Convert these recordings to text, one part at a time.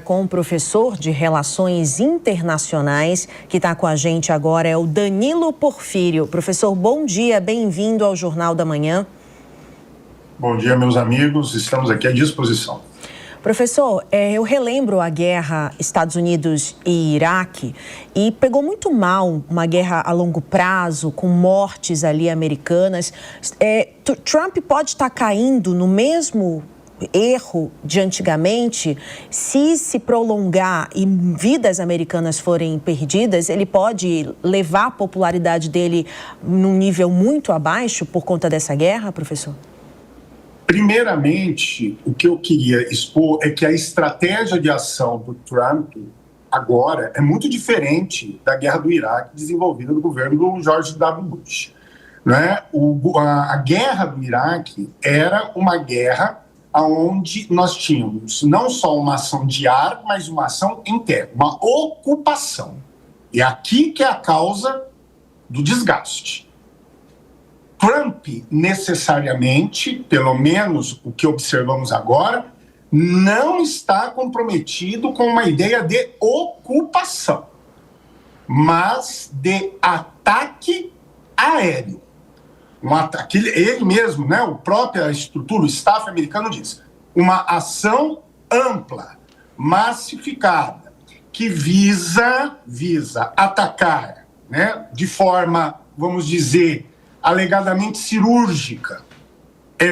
com o professor de Relações Internacionais, que está com a gente agora, é o Danilo Porfírio. Professor, bom dia, bem-vindo ao Jornal da Manhã. Bom dia, meus amigos, estamos aqui à disposição. Professor, eu relembro a guerra Estados Unidos e Iraque e pegou muito mal uma guerra a longo prazo, com mortes ali americanas. Trump pode estar caindo no mesmo erro de antigamente? Se prolongar e vidas americanas forem perdidas, ele pode levar a popularidade dele num nível muito abaixo por conta dessa guerra, professor? Primeiramente, o que eu queria expor é que a estratégia de ação do Trump agora é muito diferente da guerra do Iraque desenvolvida no governo do George W. Bush. Né? A guerra do Iraque era uma guerra onde nós tínhamos não só uma ação de ar, mas uma ação em terra, uma ocupação. E aqui que é a causa do desgaste. Trump, necessariamente, pelo menos o que observamos agora, não está comprometido com uma ideia de ocupação, mas de ataque aéreo. Um ataque, ele mesmo, né, a própria estrutura, o staff americano diz, uma ação ampla, massificada, que visa atacar, né, de forma, vamos dizer, alegadamente cirúrgica,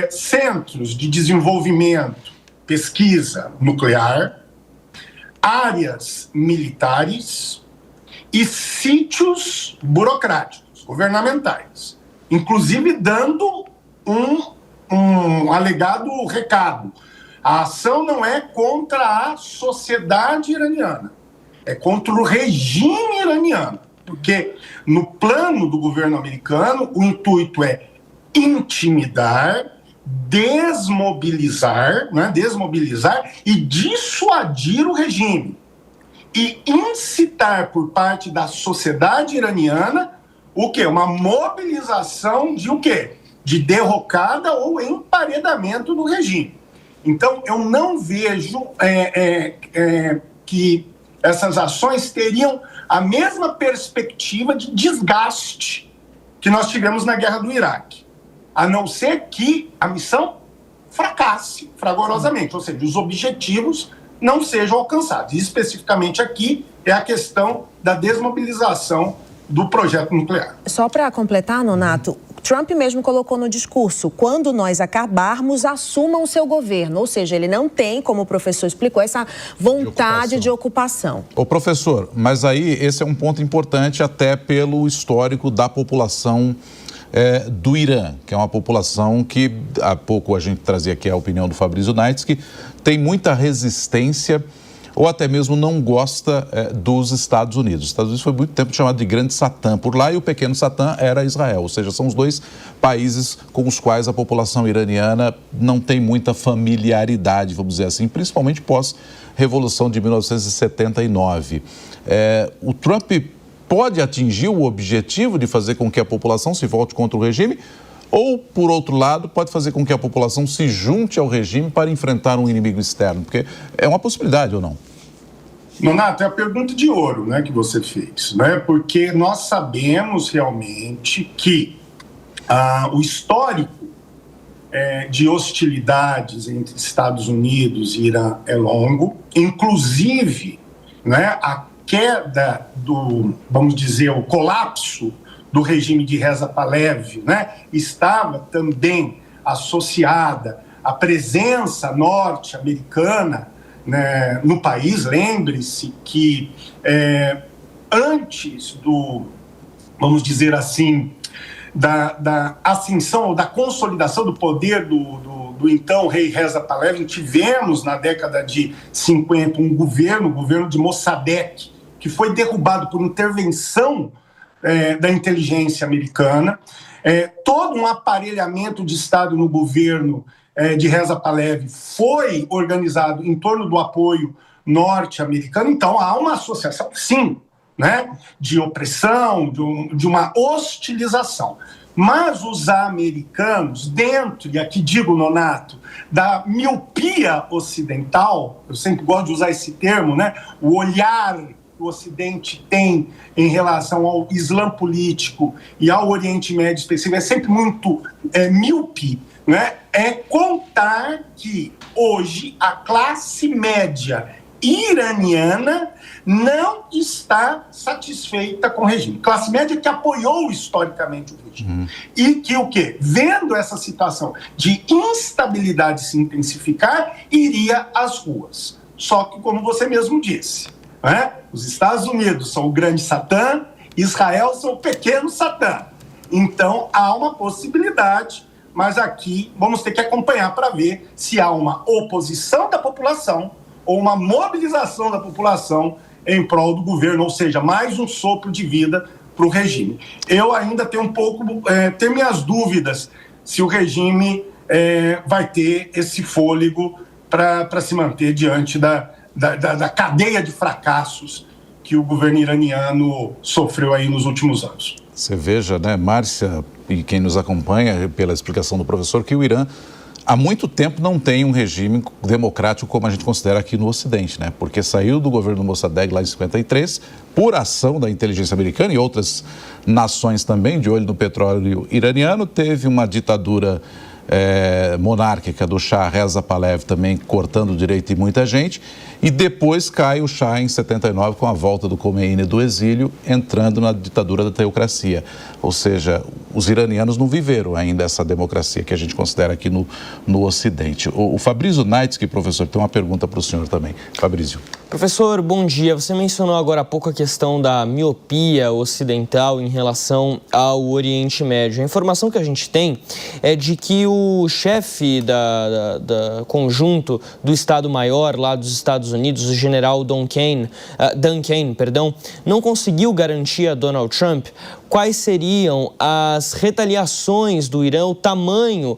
centros de desenvolvimento, pesquisa nuclear, áreas militares e sítios burocráticos, governamentais, inclusive dando um alegado recado. A ação não é contra a sociedade iraniana, é contra o regime iraniano. Porque no plano do governo americano, o intuito é intimidar, desmobilizar e dissuadir o regime. E incitar por parte da sociedade iraniana o quê? Uma mobilização de o quê? De derrocada ou emparedamento do regime. Então, eu não vejo que essas ações teriam a mesma perspectiva de desgaste que nós tivemos na guerra do Iraque, a não ser que a missão fracasse fragorosamente, ou seja, os objetivos não sejam alcançados. E especificamente aqui é a questão da desmobilização do projeto nuclear. Só para completar, Nonato, Trump mesmo colocou no discurso, quando nós acabarmos, assumam o seu governo. Ou seja, ele não tem, como o professor explicou, essa vontade de ocupação. Ô, professor, mas aí esse é um ponto importante até pelo histórico da população do Irã, que é uma população que, há pouco a gente trazia aqui a opinião do Fabrício Naits, que tem muita resistência ou até mesmo não gosta dos Estados Unidos. Os Estados Unidos foi muito tempo chamado de Grande Satã por lá e o Pequeno Satã era Israel, ou seja, são os dois países com os quais a população iraniana não tem muita familiaridade, vamos dizer assim, principalmente pós-Revolução de 1979. O Trump pode atingir o objetivo de fazer com que a população se volte contra o regime ou, por outro lado, pode fazer com que a população se junte ao regime para enfrentar um inimigo externo? Porque é uma possibilidade ou não? Nonato, é a pergunta de ouro, né, que você fez, né? Porque nós sabemos realmente que o histórico de hostilidades entre Estados Unidos e Irã é longo, inclusive, né, a queda vamos dizer, o colapso do regime de Reza Pahlavi, né, estava também associada à presença norte-americana, né, no país. Lembre-se que antes vamos dizer assim, da ascensão ou da consolidação do poder do então rei Reza Pahlavi, tivemos na década de 50 o governo de Mossadegh, que foi derrubado por intervenção da inteligência americana, todo um aparelhamento de Estado no governo de Reza Pahlavi foi organizado em torno do apoio norte-americano. Então há uma associação, sim, né, de opressão, de uma hostilização. Mas os americanos, dentro, e aqui digo, Nonato, da miopia ocidental, eu sempre gosto de usar esse termo, né? O olhar que o Ocidente tem em relação ao Islã político e ao Oriente Médio específico é sempre muito míope, né? É contar que hoje a classe média iraniana não está satisfeita com o regime. Classe média que apoiou historicamente o regime. E que o quê? Vendo essa situação de instabilidade se intensificar, iria às ruas. Só que, como você mesmo disse, né? Os Estados Unidos são o grande Satã, Israel são o pequeno Satã. Então, há uma possibilidade, mas aqui vamos ter que acompanhar para ver se há uma oposição da população ou uma mobilização da população em prol do governo, ou seja, mais um sopro de vida para o regime. Eu ainda tenho um pouco, tenho minhas dúvidas se o regime vai ter esse fôlego para se manter diante da cadeia de fracassos que o governo iraniano sofreu aí nos últimos anos. Você veja, né, Márcia, e quem nos acompanha pela explicação do professor, que o Irã há muito tempo não tem um regime democrático como a gente considera aqui no Ocidente, né? Porque saiu do governo Mossadegh lá em 53, por ação da inteligência americana e outras nações também, de olho no petróleo iraniano, teve uma ditadura monárquica do Shah Reza Pahlavi também cortando o direito de muita gente, e depois cai o Shah em 79 com a volta do Khomeini do exílio, entrando na ditadura da teocracia. Ou seja, os iranianos não viveram ainda essa democracia que a gente considera aqui no Ocidente. O Fabrício Naitsky, professor, tem uma pergunta para o senhor também. Fabrício. Professor, bom dia. Você mencionou agora há pouco a questão da miopia ocidental em relação ao Oriente Médio. A informação que a gente tem é de que o chefe da conjunto do Estado-Maior lá dos Estados Unidos, o general Dan Kane, não conseguiu garantir a Donald Trump quais seriam as retaliações do Irã, o tamanho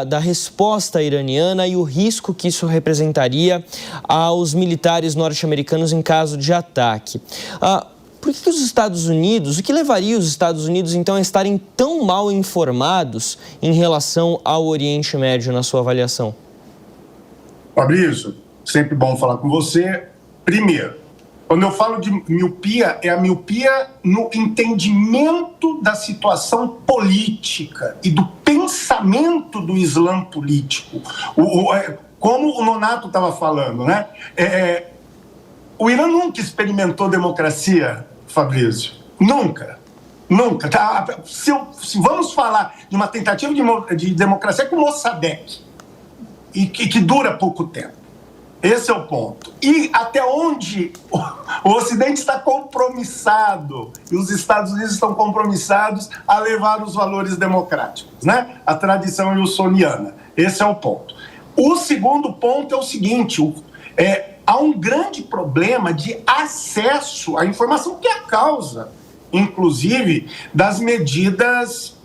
da resposta iraniana e o risco que isso representaria aos militares norte-americanos em caso de ataque. Por que os Estados Unidos, o que levaria os Estados Unidos então a estarem tão mal informados em relação ao Oriente Médio, na sua avaliação? Fabrício, sempre bom falar com você. Primeiro, quando eu falo de miopia, é a miopia no entendimento da situação política e do pensamento do Islã político. Como o Nonato estava falando, né? O Irã nunca experimentou democracia, Fabrício. Nunca. Nunca. Se vamos falar de uma tentativa de democracia com Mossadegh, e que dura pouco tempo. Esse é o ponto. E até onde o Ocidente está compromissado e os Estados Unidos estão compromissados a levar os valores democráticos, né? A tradição wilsoniana. Esse é o ponto. O segundo ponto é o seguinte, há um grande problema de acesso à informação, que é a causa, inclusive, das medidas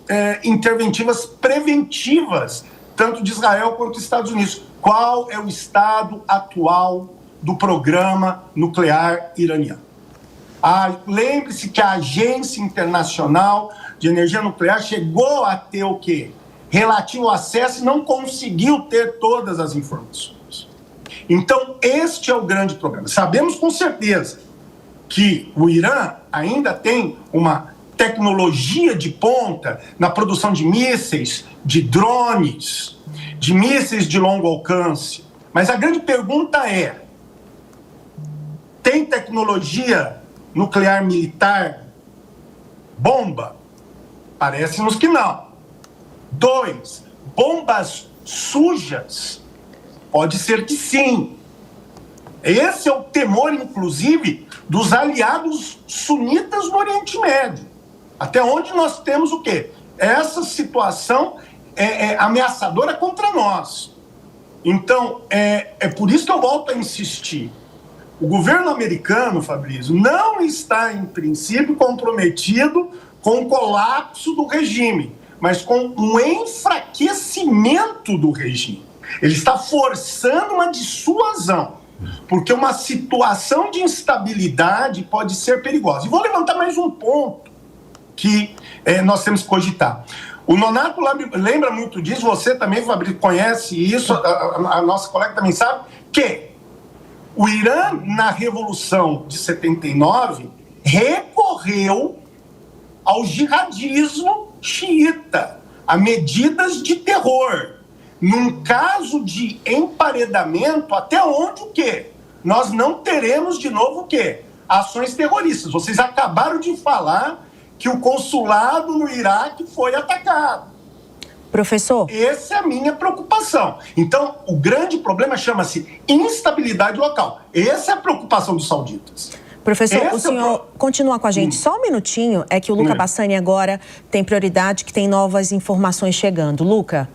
interventivas preventivas, tanto de Israel quanto dos Estados Unidos. Qual é o estado atual do programa nuclear iraniano? Lembre-se que a Agência Internacional de Energia Nuclear chegou a ter o quê? Relativo acesso e não conseguiu ter todas as informações. Então, este é o grande problema. Sabemos com certeza que o Irã ainda tem uma tecnologia de ponta na produção de mísseis, de drones, de mísseis de longo alcance. Mas a grande pergunta é: tem tecnologia nuclear militar? Bomba? Parece-nos que não. 2, bombas sujas? Pode ser que sim. Esse é o temor, inclusive, dos aliados sunitas do Oriente Médio. Até onde nós temos o quê? Essa situação ameaçadora contra nós. Então, é por isso que eu volto a insistir. O governo americano, Fabrício, não está, em princípio, comprometido com o colapso do regime, mas com um enfraquecimento do regime. Ele está forçando uma dissuasão, porque uma situação de instabilidade pode ser perigosa. E vou levantar mais um ponto. que nós temos que cogitar. O Nonato lembra muito disso, você também, Fabrício, conhece isso, a nossa colega também sabe, que o Irã, na Revolução de 79, recorreu ao jihadismo xiita, a medidas de terror. Num caso de emparedamento, até onde o quê? Nós não teremos de novo o quê? Ações terroristas. Vocês acabaram de falar que o consulado no Iraque foi atacado. Professor? Essa é a minha preocupação. Então, o grande problema chama-se instabilidade local. Essa é a preocupação dos sauditas. Professor, o senhor continua com a gente só um minutinho, é que o Luca Bassani agora tem prioridade, que tem novas informações chegando. Luca?